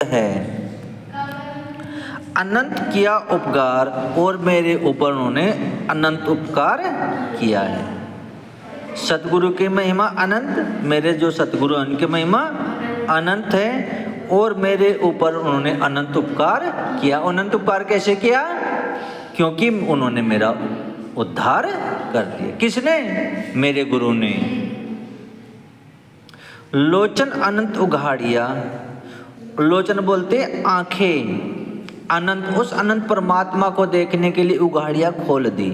है। अनंत किया उपकार और मेरे ऊपर उन्होंने अनंत उपकार किया है। सतगुरु की महिमा अनंत, मेरे जो सतगुरु हैं उनकी महिमा अनंत है और मेरे ऊपर उन्होंने अनंत उपकार किया। अनंत उपकार कैसे किया? क्योंकि उन्होंने मेरा उद्धार कर दिया। किसने? मेरे गुरु ने। लोचन अनंत उघाड़िया, लोचन बोलते आंखें, अनंत, उस अनंत परमात्मा को देखने के लिए उघाड़ियां खोल दी।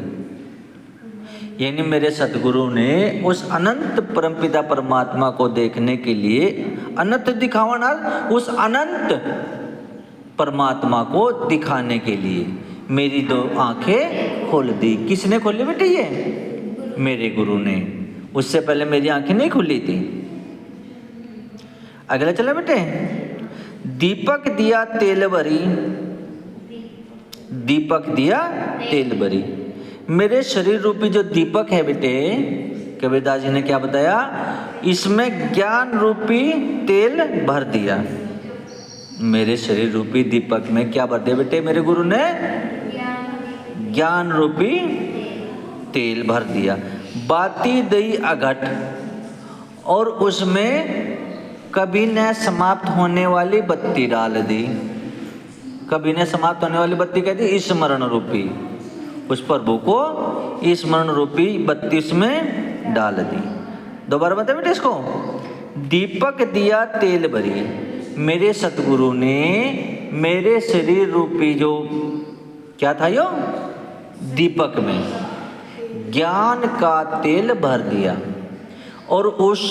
यानी मेरे सतगुरु ने उस अनंत परमपिता परमात्मा को देखने के लिए अनंत दिखावाना, उस अनंत परमात्मा को दिखाने के लिए मेरी दो आंखें खोल दी। किसने खोली बेटे? ये मेरे गुरु ने। उससे पहले मेरी आंखें नहीं खुली थी। अगला चला बेटे। दीपक दिया तेल भरी, दीपक दिया तेल भरी। मेरे शरीर रूपी जो दीपक है बेटे, कबीरदास जी ने क्या बताया? इसमें ज्ञान रूपी तेल भर दिया। मेरे शरीर रूपी दीपक में क्या भर दिया बेटे? मेरे गुरु ने ज्ञान रूपी तेल भर दिया। बाती दई अघट, और उसमें कभी न समाप्त होने वाली बत्ती डाल दी। कभी न समाप्त होने वाली बत्ती कहती स्मरण रूपी, उस प्रभु को स्मरण रूपी बत्ती में डाल दी। दोबारा बता बेटे इसको। दीपक दिया तेल भरी, मेरे सतगुरु ने मेरे शरीर रूपी जो क्या था यो दीपक में ज्ञान का तेल भर दिया और उस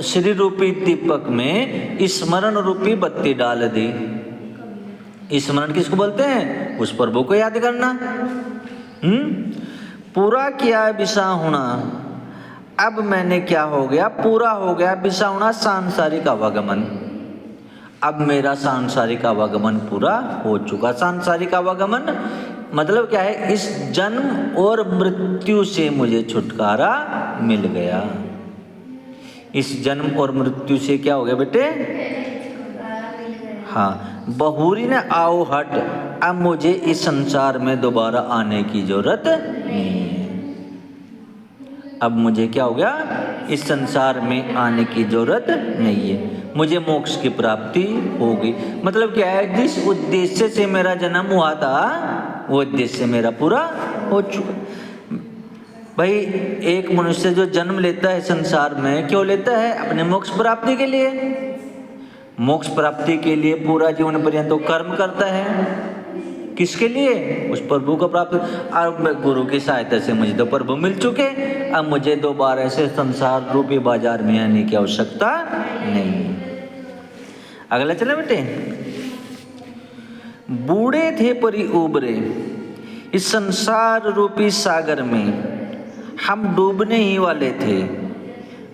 शरीर रूपी दीपक में स्मरण रूपी बत्ती डाल दी। स्मरण किसको बोलते हैं? उस प्रभु को याद करना। पूरा किया बिसा होना, अब मैंने क्या हो गया? पूरा हो गया बिसा होना, सांसारिक आवागमन। अब मेरा सांसारिक आवागमन पूरा हो चुका। सांसारिक आवागमन मतलब क्या है? इस जन्म और मृत्यु से मुझे छुटकारा मिल गया। इस जन्म और मृत्यु से क्या हो गया बेटे? हाँ, बहुरी ने आओ हट, अब मुझे इस संसार में दोबारा आने की जरूरत नहीं है। अब मुझे क्या हो गया? इस संसार में आने की जरूरत नहीं है। मुझे मोक्ष की प्राप्ति होगी। मतलब क्या है? जिस उद्देश्य से मेरा जन्म हुआ था वो उद्देश्य मेरा पूरा हो चुका। भाई, एक मनुष्य जो जन्म लेता है संसार में क्यों लेता है? अपने मोक्ष प्राप्ति के लिए। मोक्ष प्राप्ति के लिए पूरा जीवन पर्यंत तो कर्म करता है। किसके लिए? उस प्रभु को प्राप्त। अब गुरु की सहायता से मुझे तो प्रभु मिल चुके, अब मुझे दोबारा से संसार रूपी बाजार में आने की आवश्यकता नहीं। अगला चले बेटे। बूढ़े थे परी उबरे, इस संसार रूपी सागर में हम डूबने ही वाले थे।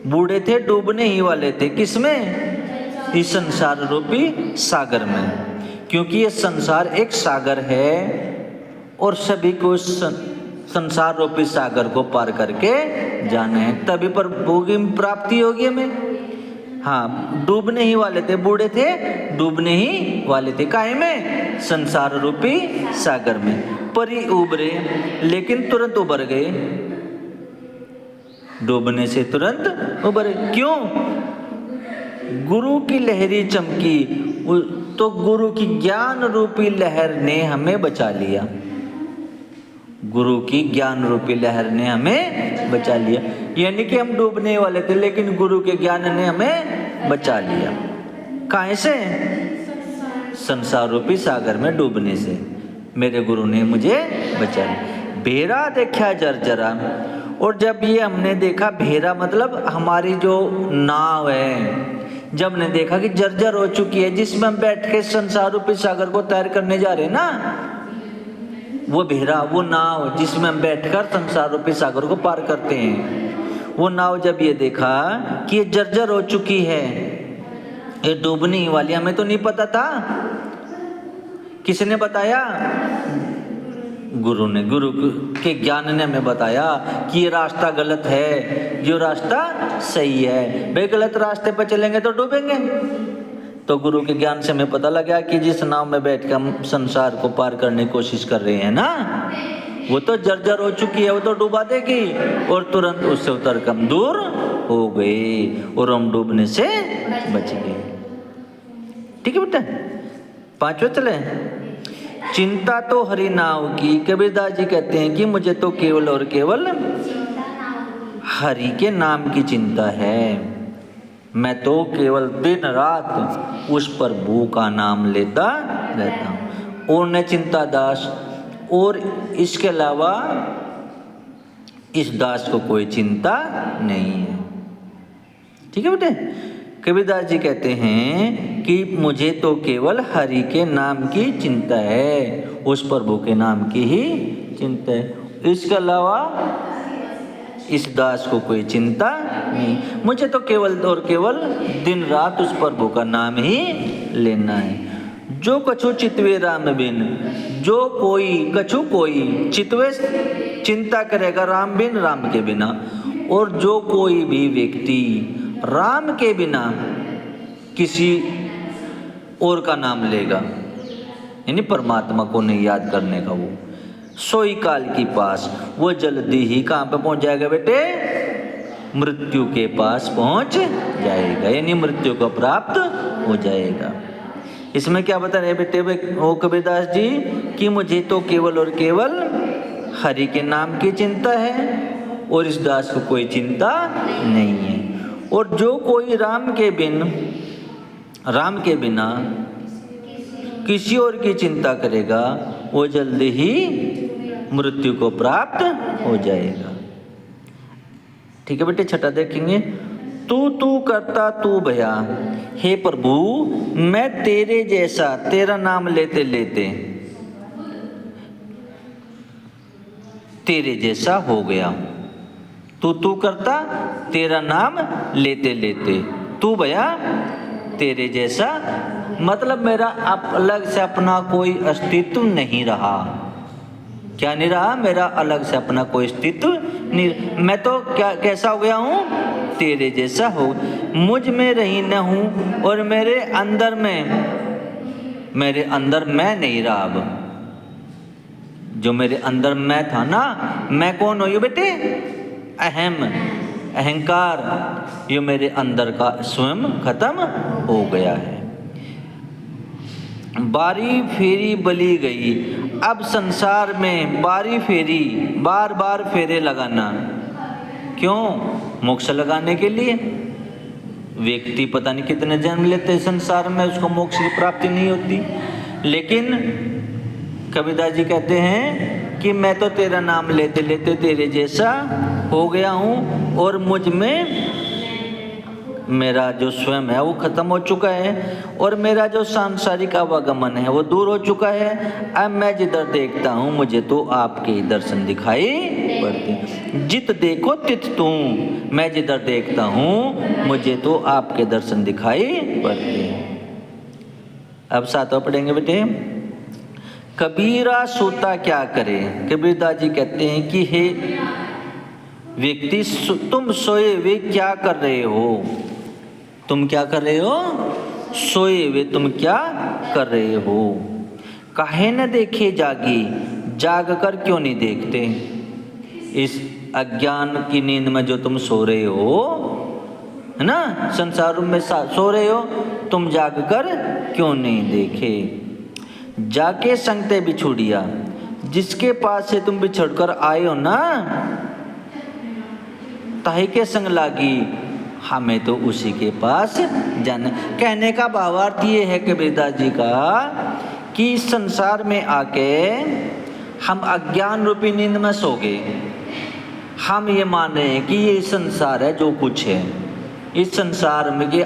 बूढ़े थे, डूबने ही वाले थे। किसमें? इस संसार रूपी सागर में। क्योंकि ये संसार एक सागर है और सभी को संसार रूपी सागर को पार करके जाना है, तभी प्रभु की प्राप्ति होगी हमें। हाँ, डूबने ही वाले थे, बूढ़े थे डूबने ही वाले थे। काहे में? संसार रूपी सागर में। परी उबरे, लेकिन तुरंत उबर गए। डूबने से तुरंत उबरे। क्यों? गुरु की लहरी चमकी, तो गुरु की ज्ञान रूपी लहर ने हमें बचा लिया। गुरु की ज्ञान रूपी लहर ने हमें बचा लिया। यानी कि हम डूबने वाले थे लेकिन गुरु के ज्ञान ने हमें बचा लिया। काहे से? संसार रूपी सागर में डूबने से मेरे गुरु ने मुझे बचा लिया। भेरा देखा जर्जरा, और जब ये हमने देखा, भेरा मतलब हमारी जो नाव है, जब ने देखा कि जर्जर हो चुकी है, जिसमें हम बैठ के संसार रूपी सागर को तैर करने जा रहे हैं ना, वो भेरा, वो नाव जिसमें हम बैठकर संसार रूपी सागर को पार करते हैं, वो नाव जब ये देखा कि ये जर्जर हो चुकी है, ये डूबने ही वाली, हमें तो नहीं पता था। किसने बताया? गुरु ने। गुरु के ज्ञान ने हमें बताया कि ये रास्ता गलत है, जो रास्ता सही है। भाई, गलत रास्ते पर चलेंगे तो डूबेंगे। तो गुरु के ज्ञान से हमें पता लगा कि जिस नाव में बैठ के हम संसार को पार करने की कोशिश कर रहे हैं ना, वो तो जर्जर हो चुकी है, वो तो डुबा देगी, और तुरंत उससे उतर कर हम दूर हो गए और हम डूबने से बच गए। ठीक है बेटा। पांचवें चले। चिंता तो हरि नाव की। कबीरदास जी कहते हैं कि मुझे तो केवल और केवल हरि के नाम की चिंता है। मैं तो केवल दिन रात उस प्रभु का नाम लेता रहता हूँ, और न चिंता दास, और इसके अलावा इस दास को कोई चिंता नहीं है। ठीक है बेटे। कबीरदास जी कहते हैं कि मुझे तो केवल हरि के नाम की चिंता है, उस प्रभु के नाम की ही चिंता है, इसके अलावा इस दास को कोई चिंता नहीं। मुझे तो केवल और केवल दिन रात उस प्रभु का नाम ही लेना है। जो कछु चितवे राम बिन, जो कोई कछु कोई चितवे चिंता करेगा राम बिन, राम के बिना, और जो कोई भी व्यक्ति राम के बिना किसी और का नाम लेगा, यानी परमात्मा को नहीं याद करने का, वो सोई काल की पास, वो जल्दी ही कहाँ पे पहुंच जाएगा बेटे? मृत्यु के पास पहुंच जाएगा, यानी मृत्यु को प्राप्त हो जाएगा। इसमें क्या बता रहे बेटे वो कबीरदास जी कि मुझे तो केवल और केवल हरि के नाम की चिंता है, और इस दास को कोई चिंता नहीं है, और जो कोई राम के बिना किसी और की चिंता करेगा, वो जल्दी ही मृत्यु को प्राप्त हो जाएगा। ठीक है बेटे। छठा देखेंगे। तू करता तू भया, हे प्रभु मैं तेरे जैसा, तेरा नाम लेते लेते तेरे जैसा हो गया। तू करता, तेरा नाम लेते लेते, तू भया तेरे जैसा, मतलब मेरा अलग से अपना कोई अस्तित्व नहीं रहा। क्या नहीं रहा? मेरा अलग से अपना कोई अस्तित्व नहीं। मैं तो क्या कैसा हो गया हूँ? तेरे जैसा हो। मुझ में रही न हूँ, और मेरे अंदर मैं नहीं रहा। अब जो मेरे अंदर मैं था ना, मैं कौन हूँ बेटे? अहंकार, ये मेरे अंदर का स्वयं खत्म हो गया है। बारी फेरी बली गई। अब संसार में बारी फेरी, बार बार फेरे लगाना, क्यों? मोक्ष लगाने के लिए। व्यक्ति पता नहीं कितने जन्म लेते हैं संसार में, उसको मोक्ष की प्राप्ति नहीं होती। लेकिन कबीरदास जी कहते हैं कि मैं तो तेरा नाम लेते लेते तेरे जैसा हो गया हूँ, और मुझ में मेरा जो स्वयं है वो खत्म हो चुका है, और मेरा जो सांसारिक आवागमन है वो दूर हो चुका है। अब मैं जिधर देखता हूँ मुझे तो आपके ही दर्शन दिखाई पड़ते। जित देखो तित तू, मैं जिधर देखता हूँ मुझे तो आपके दर्शन दिखाई पड़ते। अब सातवां पढ़ेंगे बेटे। कबीरा सोता क्या करे। कबीरदास जी कहते हैं कि हे व्यक्ति, तुम सोए हुए क्या कर रहे हो? तुम क्या कर रहे हो? सोए हुए तुम क्या कर रहे हो? काहे न देखे जागी, जाग कर क्यों नहीं देखते? इस अज्ञान की नींद में जो तुम सो रहे हो, है ना, संसार में सो रहे हो, तुम जाग कर क्यों नहीं देखे? जाके संगते बिछुड़िया, जिसके पास से तुम बिछड़ कर आए हो ना, ताही के संग लागी, हमें तो उसी के पास जाना। कहने का भावार्थ ये है कबीरदास जी का कि इस संसार में आके हम अज्ञान रूपी नींद में सो गए। हम ये मान रहे हैं कि ये संसार है जो कुछ है, इस संसार में कि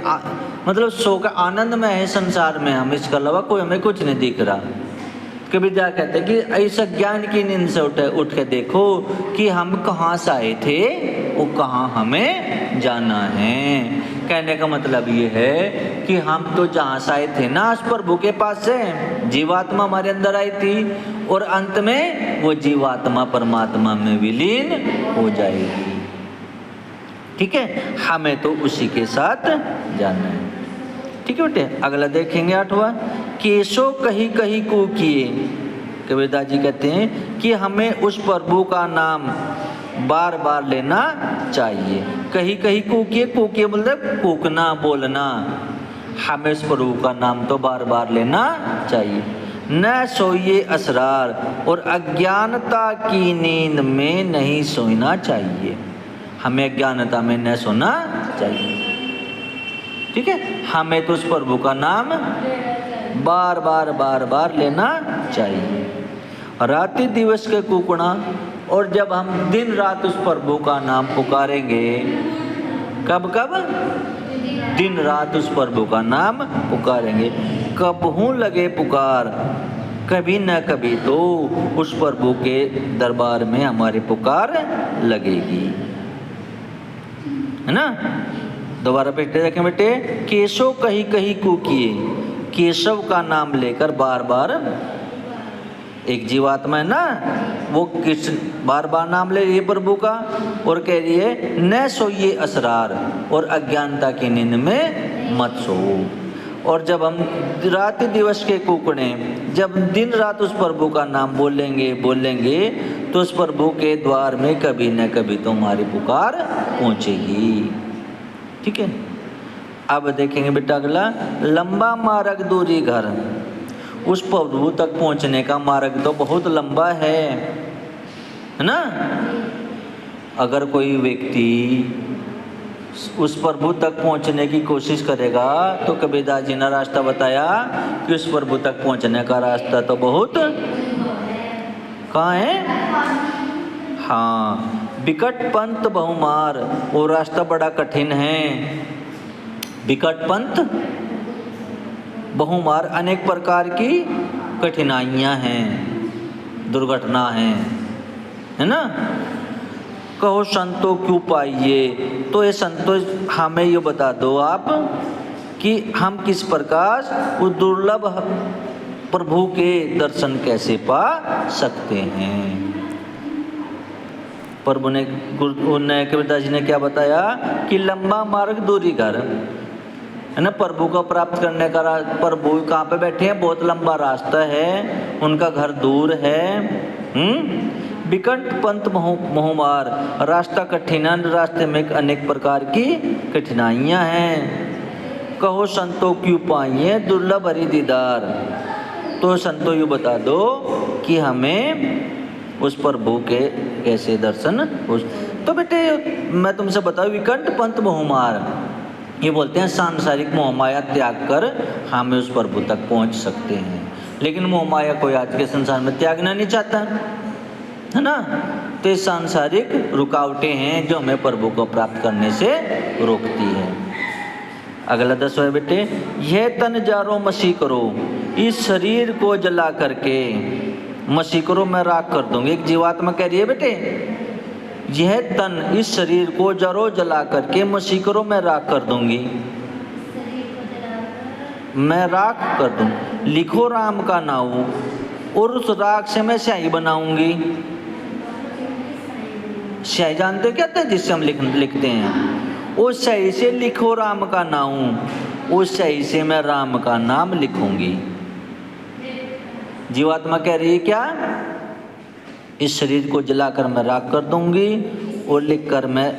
मतलब सो का आनंद में है संसार में हम, इसके अलावा कोई हमें कुछ नहीं दिख रहा। कबीरदास कहते हैं कि इस ज्ञान की नींद से उठ के देखो कि हम कहाँ से आए थे और कहाँ हमें जाना है। कहने का मतलब ये है कि हम तो जहाँ से आए थे ना, उस प्रभु के पास से जीवात्मा हमारे अंदर आई थी, और अंत में वो जीवात्मा परमात्मा में विलीन हो जाएगी। ठीक है, हमें तो उसी के साथ जाना है। ठीक है बेटे। अगला देखेंगे 8वां, केशव कही कही को किए। कबीरदास जी कहते हैं कि हमें उस प्रभु का नाम बार बार लेना चाहिए। कही कही कूकिए, कूकिए मतलब कूकना, बोलना। हमें उस प्रभु का नाम तो बार बार लेना चाहिए। न सोइए असरार, और अज्ञानता की नींद में नहीं सोना चाहिए। हमें अज्ञानता में न सोना चाहिए, ठीक है। हमें तो उस प्रभु का नाम बार बार बार बार लेना चाहिए। रात्रि दिवस के कुकड़ा, और जब हम दिन रात उस प्रभु का नाम पुकारेंगे, कब कब? दिन रात उस प्रभु का नाम पुकारेंगे। कबहू लगे पुकार, कभी न कभी तो उस प्रभु के दरबार में हमारी पुकार लगेगी, है ना। दोबारा बेटे देखें बेटे, केशव कही कही कूकिए। केशव का नाम लेकर बार बार, एक जीवात्मा है ना, वो कृष्ण बार बार नाम ले रही है प्रभु का, और कह रही है न सोइए असरार, और अज्ञानता की नींद में मत सो। और जब हम रात दिवस के कुकड़े, जब दिन रात उस प्रभु का नाम बोलेंगे बोलेंगे, तो उस प्रभु के द्वार में कभी न कभी तो हमारी पुकार पहुंचेगी, ठीक है। अब देखेंगे बेटा अगला, लंबा मार्ग दूरी घर। उस प्रभु तक पहुंचने का मार्ग तो बहुत लंबा है ना। अगर कोई व्यक्ति उस प्रभु तक पहुंचने की कोशिश करेगा, तो कबीरदास जी ने रास्ता बताया कि उस प्रभु तक पहुंचने का रास्ता तो बहुत कहाँ है? हाँ, विकट पंथ बहुमार, वो रास्ता बड़ा कठिन है। विकट पंथ बहुमार, अनेक प्रकार की कठिनाइयां हैं, दुर्घटना है ना। कहो संतो क्यों पाइए, तो ये संतो हमें ये बता दो आप कि हम किस प्रकार उस दुर्लभ प्रभु के दर्शन कैसे पा सकते हैं। प्रभु ने कबीरदास जी ने क्या बताया कि लंबा मार्ग दूरी घर, है ना। प्रभु को प्राप्त करने का प्रभु कहाँ पे बैठे हैं? बहुत लंबा रास्ता है, उनका घर दूर है। विकट पंथ बहुमार, रास्ता कठिन, रास्ते में अनेक प्रकार की कठिनाइयां हैं। कहो संतो क्यों पाइए दुर्लभ हरि दीदार, तो संतो यू बता दो कि हमें उस प्रभु के कैसे दर्शन। तो बेटे मैं तुमसे बताऊं, विकट पंथ बहुमार, ये बोलते हैं सांसारिक मोहमाया त्याग कर हम उस प्रभु तक पहुंच सकते हैं। लेकिन मोहमाया कोई आज के संसार में त्यागना नहीं चाहता, है ना। तो ये सांसारिक रुकावटें हैं जो हमें प्रभु को प्राप्त करने से रोकती है। अगला 10वां बेटे, यह तन जारो मसी करो, इस शरीर को जला करके मसी करो, मैं राख कर दूंगी। एक जीवात्मा कह रही है बेटे, यह तन इस शरीर को जरो जला करके मसी करो, मैं राख कर दूंगी, मैं राख कर दूं। लिखो राम का नाम, और उस राख से मैं स्याही बनाऊंगी। स्याही जानते हो क्या होता है? जिससे हम लिखते हैं, उस स्याही से लिखो राम का नाम, उस स्याही से मैं राम का नाम लिखूंगी। जीवात्मा कह रही है क्या? इस शरीर को जलाकर मैं राख कर दूंगी, और लिखकर मैं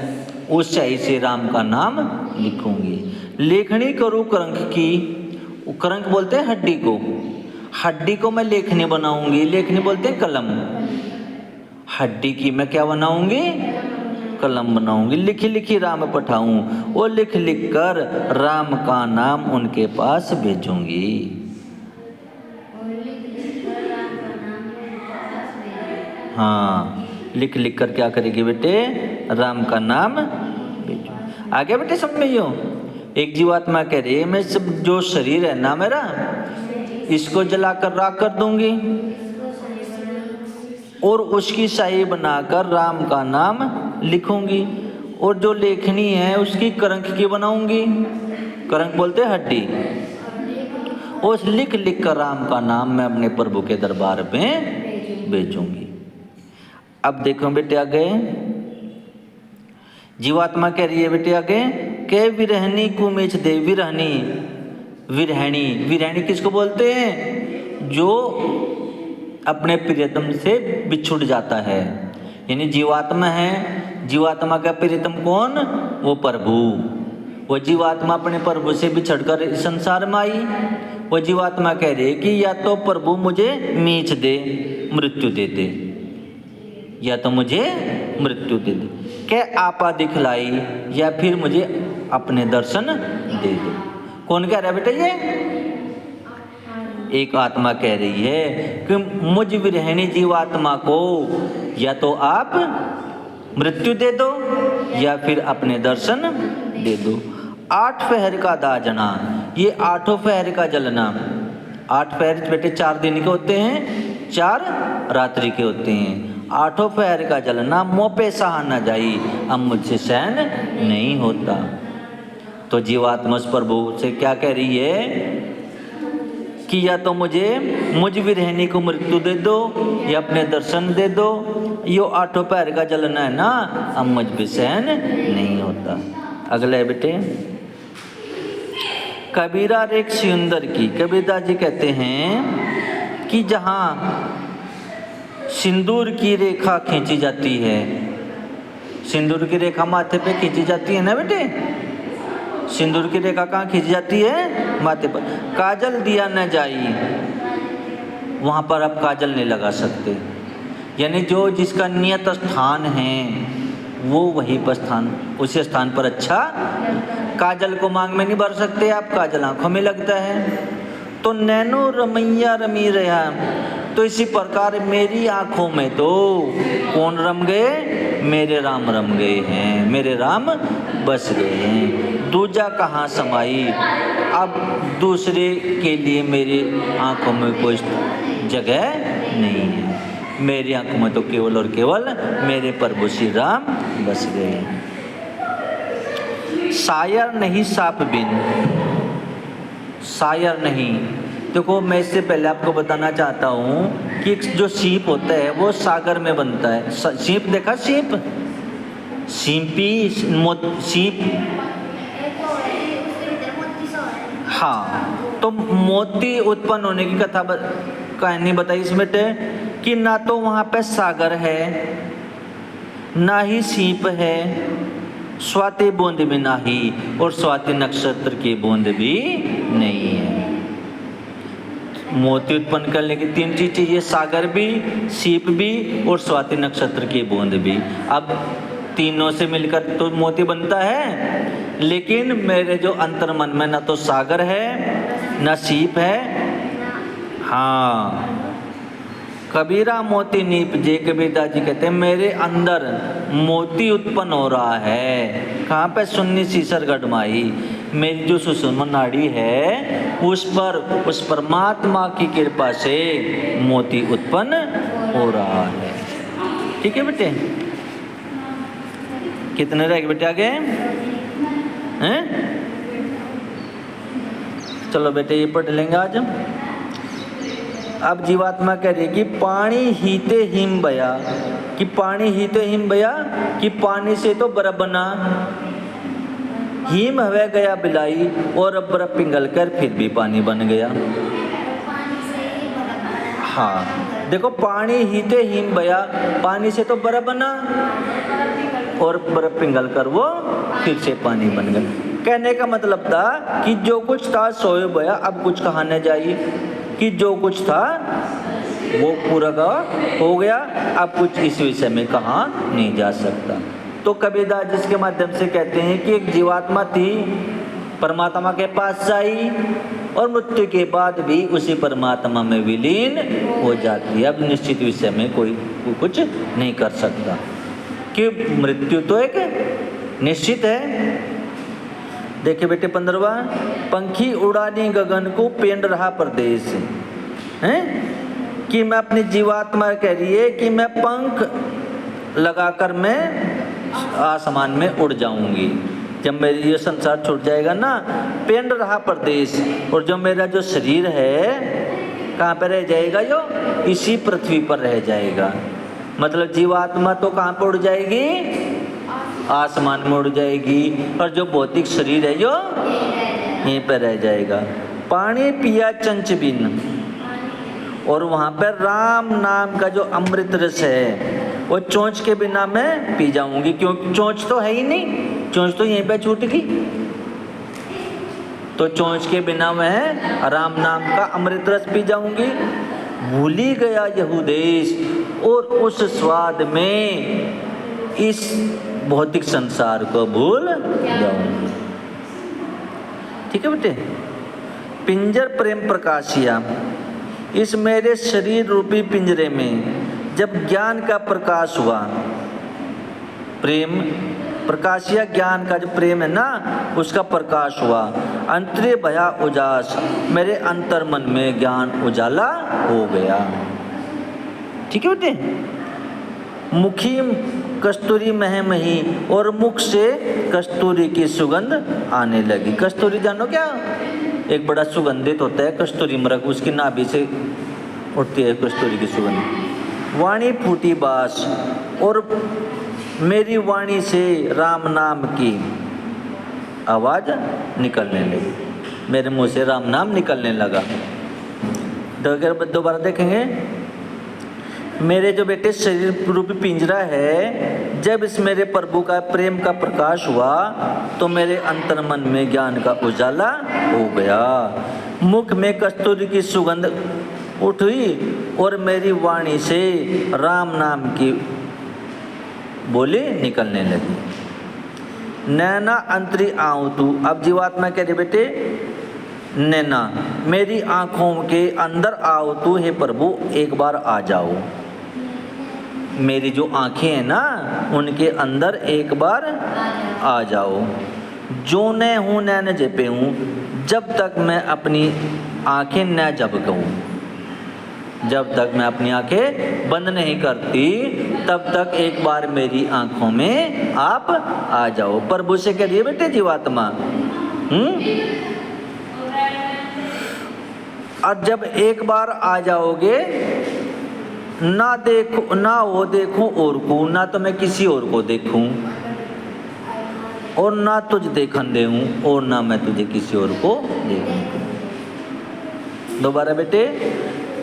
उस स्याही से राम का नाम लिखूंगी। लेखनी करूं करंक की, करंक बोलते हैं हड्डी को, हड्डी को मैं लेखनी बनाऊंगी। लेखनी बोलते हैं कलम, हड्डी की मैं क्या बनाऊंगी? कलम बनाऊंगी। लिखी लिखी राम पठाऊं, और लिख लिख कर राम का नाम उनके पास भेजूंगी। हाँ, लिख लिख कर क्या करेगी बेटे? राम का नाम भेजो। आगे बेटे समझ में यो, एक जीवात्मा कह रही है मैं सब जो शरीर है ना मेरा, इसको जलाकर राख कर दूंगी, और उसकी स्याही बनाकर राम का नाम लिखूंगी। और जो लेखनी है उसकी करंक की बनाऊंगी, करंक बोलते हैं हड्डी, उस लिख लिख कर राम का नाम मैं अपने प्रभु के दरबार में भेजूंगी। अब देखो बेटे आगे, जीवात्मा कह रही है बेटे आगे, के विरहनी कुमेच दे, विरहनी विरहिणी, विरहिणी किसको बोलते हैं? जो अपने प्रियतम से बिछुड़ जाता है, यानी जीवात्मा है, जीवात्मा का प्रियतम कौन? वो प्रभु। वो जीवात्मा अपने प्रभु से बिछड़कर इस संसार में आई। वो जीवात्मा कह रही कि या तो प्रभु मुझे मीच दे, मृत्यु दे दे, या तो मुझे मृत्यु दे दे, क्या आपा दिखलाई, या फिर मुझे अपने दर्शन दे दे। कौन कह रहा है बेटा? ये एक आत्मा कह रही है कि मुझ विरहिणी जीवात्मा को या तो आप मृत्यु दे दो या फिर अपने दर्शन दे दो। 8 पहर का दाजना, ये 8 पहर का जलना। 8 पहर बेटे 4 दिन के होते हैं, 4 रात्रि के होते हैं। 8 पहर का जलना मुँह पे सहा न जाई, अब मुझसे सहन नहीं होता। तो जीवात्मा उस प्रभु से क्या कह रही है कि या तो मुझ विरहिणी को मृत्यु दे दो या अपने दर्शन दे दो। यो 8 पहर का जलना है ना, अब मुझ पे सहन नहीं होता। अगला है बेटे कबीरा रेख सुंदर की। कबीरदास जी कहते हैं कि जहाँ सिंदूर की रेखा खींची जाती है, सिंदूर की रेखा माथे पे खींची जाती है ना बेटे, सिंदूर की रेखा कहाँ खींची जाती है? माथे पर। काजल दिया न जाई, वहाँ पर आप काजल नहीं लगा सकते, यानी जो जिसका नियत स्थान है वो वहीं पर स्थान, उसी स्थान पर अच्छा। काजल को मांग में नहीं भर सकते आप, काजल आंखों में लगता है। तो नैनो रमैया रमी रहा, तो इसी प्रकार मेरी आंखों में तो कौन रम गए? मेरे राम रम गए हैं, मेरे राम बस गए हैं। दूजा कहाँ समाई, अब दूसरे के लिए मेरी आंखों में कोई जगह नहीं है। मेरी आंखों में तो केवल और केवल मेरे प्रभु श्री राम बस गए हैं। सायर नहीं साप बिन, सायर नहीं। देखो मैं इससे पहले आपको बताना चाहता हूँ कि जो सीप होता है वो सागर में बनता है। सीप देखा? सीप, सीपी, सीप, हाँ। तो मोती उत्पन्न होने की कहानी बताई इसमें कि ना तो वहाँ पे सागर है, ना ही सीप है, स्वाति बूंद भी ना ही, और स्वाति नक्षत्र की बूंद भी नहीं है। मोती उत्पन्न करने की 3 चीज चाहिए, सागर भी, सीप भी और स्वाति नक्षत्र की बूंद भी। अब तीनों से मिलकर तो मोती बनता है, लेकिन मेरे जो अंतर्मन में ना तो सागर है ना सीप है। हाँ, कबीरा मोती नीप जे, कबीरदास जी कहते हैं मेरे अंदर मोती उत्पन्न हो रहा है। कहाँ पे? सुन्नी सीसर गढ़माई, मेरी जो सुषुम्ना नाड़ी है उस पर, उस परमात्मा की कृपा से मोती उत्पन्न हो रहा है। ठीक है बेटे? कितने रह गए बेटे आगे हैं? चलो बेटे ये पढ़ लेंगे आज। अब जीवात्मा कह रही है कि पानी हीते हिम बया, कि पानी हीते हिम बया, कि पानी से तो बर्फ बना, हिम हवे गया बिलाई, और अब बर्फ पिघल कर फिर भी पानी बन गया। हाँ देखो, पानी हीते हिम बया, पानी से तो बर्फ बना और बर्फ पिघल कर वो फिर से पानी बन गया। कहने का मतलब था कि जो कुछ था सोए बया, अब कुछ कहा न जाइए, कि जो कुछ था वो पूरा का हो गया, अब कुछ इस विषय में कहा नहीं जा सकता। तो कबीरदास जिसके माध्यम से कहते हैं कि एक जीवात्मा थी, परमात्मा के पास आई और मृत्यु के बाद भी उसी परमात्मा में विलीन हो जाती है। अब निश्चित विषय में कोई कुछ नहीं कर सकता, कि मृत्यु तो एक निश्चित है। देखिए बेटे 15वां, पंखी उड़ानी गगन को पेंड रहा प्रदेश है, कि मैं अपनी जीवात्मा कह रही है कि मैं पंख लगाकर मैं आसमान में उड़ जाऊंगी। जब मेरी ये संसार छूट जाएगा ना, पेंड रहा प्रदेश, और जो मेरा जो शरीर है कहाँ पर रह जाएगा? यो इसी पृथ्वी पर रह जाएगा। मतलब जीवात्मा तो कहाँ पर उड़ जाएगी? आसमान में उड़ जाएगी, और जो भौतिक शरीर है जो यहीं पर रह जाएगा। पानी पिया चंच बिन, और वहाँ पर राम नाम का जो अमृत रस है वो चोंच के बिना मैं पी जाऊंगी, क्योंकि चोंच तो है ही नहीं, चोंच तो यहीं पे छूट गई। तो चोंच के बिना मैं राम नाम का अमृत रस पी जाऊंगी। भूली गया यहू देश, और उस स्वाद में इस भौतिक संसार को भूल जाऊंगी। ठीक है बेटे। पिंजर प्रेम प्रकाशिया, इस मेरे शरीर रूपी पिंजरे में जब ज्ञान का प्रकाश हुआ, प्रेम प्रकाशिया ज्ञान का जो प्रेम है ना उसका प्रकाश हुआ, अंतरे भया उजास, मेरे अंतर मन में ज्ञान उजाला हो गया। ठीक है बेटे। मुखी कस्तूरी महमही, और मुख से कस्तूरी की सुगंध आने लगी। कस्तूरी जानो क्या, एक बड़ा सुगंधित होता है कस्तूरी मृग, उसकी नाभि से उठती है कस्तूरी की सुगंध। वाणी फूटी बास, और मेरी वाणी से राम नाम की आवाज निकलने लगी, मेरे मुंह से राम नाम निकलने लगा। दोबारा देखेंगे। मेरे जो बेटे शरीर रूपी पिंजरा है, जब इस मेरे प्रभु का प्रेम का प्रकाश हुआ तो मेरे अंतर मन में ज्ञान का उजाला हो गया। मुख में कस्तूरी की सुगंध उठी, और मेरी वाणी से राम नाम की बोली निकलने लगी। नैना अंतरी आऊं तू, अब जीवात्मा कह रही बेटे, नैना मेरी आंखों के अंदर आओ तू, हे प्रभु एक बार आ जाओ। मेरी जो आंखें हैं ना उनके अंदर एक बार आ जाओ। जो न हूँ न जपे हूँ, जब तक मैं अपनी आंखें न झपकूं, जब तक मैं अपनी आंखें बंद नहीं करती तब तक एक बार मेरी आंखों में आप आ जाओ। प्रभु से कह रही है बेटे जीवात्मा। और जब एक बार आ जाओगे, ना देखो ना वो देखूं और को, ना तो मैं किसी और को देखूं, और ना तुझ देखन देऊं, और ना मैं तुझे किसी और को देखूं। दोबारा बेटे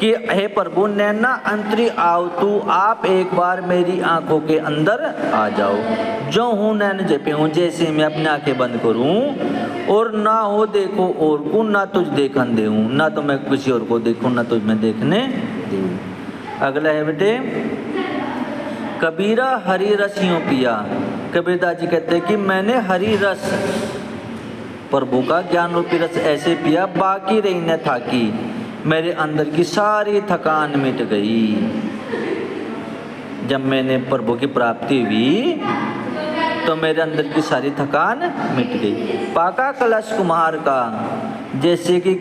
कि हे प्रभु नैना अंतरी आओ तू, आप एक बार मेरी आंखों के अंदर आ जाओ। जो हूँ नैन जपे हूँ, जैसे मैं अपनी आंखें बंद करूँ, और ना हो देखो और को, ना तुझ देखन देऊं, ना तो मैं किसी और को देखूं, ना तुझ में देखने दूं। अगला है बेटे, कबीरा हरी रस यूं पिया। कबीरदास जी कहते हैं कि मैंने हरी रस, प्रभु का ज्ञान रूपी रस ऐसे पिया, बाकी रही न थाकी, मेरे अंदर की सारी थकान मिट गई। जब मैंने प्रभु की प्राप्ति हुई तो मेरे अंदर की सारी थकान मिट गई। पाका कलश कुम्हार का, जैसे कि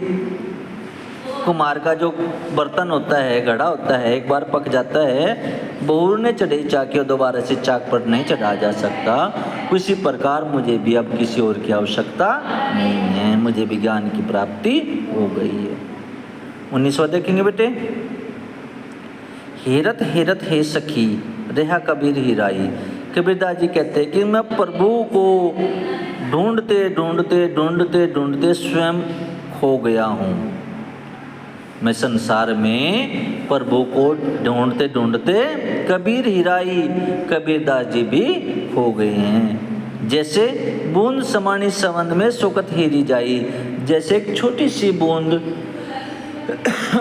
कुम्हार का जो बर्तन होता है, घड़ा होता है, एक बार पक जाता है, बहुर ने चढ़ी चाक और दोबारा से चाक पर नहीं चढ़ा जा सकता, उसी प्रकार मुझे भी अब किसी और की आवश्यकता नहीं है, मुझे भी ज्ञान की प्राप्ति हो गई है। 19वां देखेंगे बेटे, हेरत हेरत हे सखी रेहा कबीर हीराई। कबीरदास जी कहते हैं कि मैं प्रभु को ढूंढते ढूंढते ढूंढते ढूंढते स्वयं खो गया हूँ। मैं संसार में प्रभु को ढूंढते ढूंढते कबीर हीराई, कबीरदास जी भी खो गए हैं। जैसे बूंद समानी संबंध में सुकत हीरी जाई, जैसे एक छोटी सी बूंद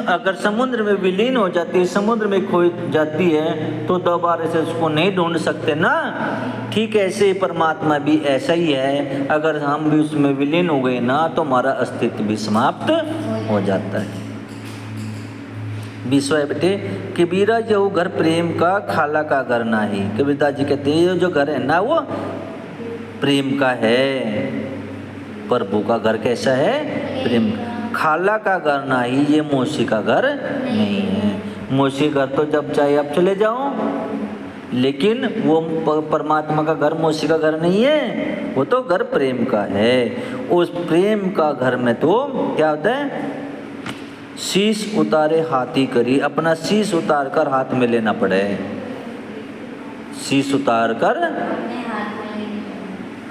अगर समुद्र में विलीन हो जाती है, समुद्र में खो जाती है, तो दोबारा से उसको नहीं ढूंढ सकते ना। ठीक ऐसे ही परमात्मा भी ऐसा ही है, अगर हम भी उसमें विलीन हो गए ना तो हमारा अस्तित्व भी समाप्त हो जाता है। 20वां बेटे, कबीरा जो घर प्रेम का खाला का घर नाही। कबीरदास जी कहते हैं ये जो घर है ना वो प्रेम का है। प्रभु का घर कैसा है? प्रेम। खाला का घर नहीं, ये मौसी का घर नहीं है। मौसी घर तो जब चाहे आप चले जाओ, लेकिन वो परमात्मा का घर मौसी का घर नहीं है, वो तो घर प्रेम का है। उस प्रेम का घर में तो क्या होता है? शीश उतारे हाथी करी, अपना शीश उतार कर हाथ में लेना पड़े। शीश उतार कर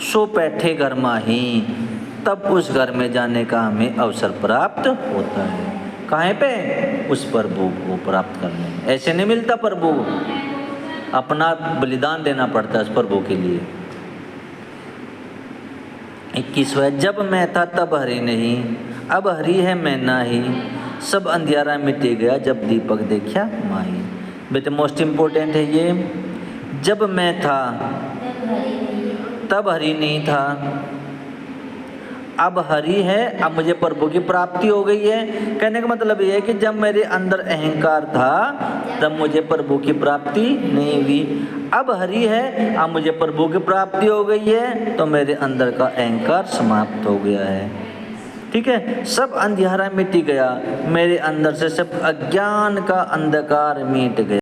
सो बैठे घर माही, तब उस घर में जाने का हमें अवसर प्राप्त होता है। कहाँ पे? उस प्रभु को प्राप्त करने में। ऐसे नहीं मिलता प्रभु, अपना बलिदान देना पड़ता है उस प्रभु के लिए। 21वां, जब मैं था तब हरि नहीं, अब हरि है मैं नाही, सब अंधियारा मिट गया जब दीपक देखा माही। बेटे मोस्ट इम्पोर्टेंट है ये, जब मैं था तब हरि नहीं था, अब हरि है, अब मुझे प्रभु की प्राप्ति हो गई है। कहने का मतलब ये है कि जब मेरे अंदर अहंकार था तब मुझे प्रभु की प्राप्ति नहीं हुई, अब हरि है, अब मुझे प्रभु की प्राप्ति हो गई है, तो मेरे अंदर का अहंकार समाप्त हो गया है। ठीक है, सब अंधियारा मिट गया, मेरे अंदर से सब अज्ञान का अंधकार मिट गया।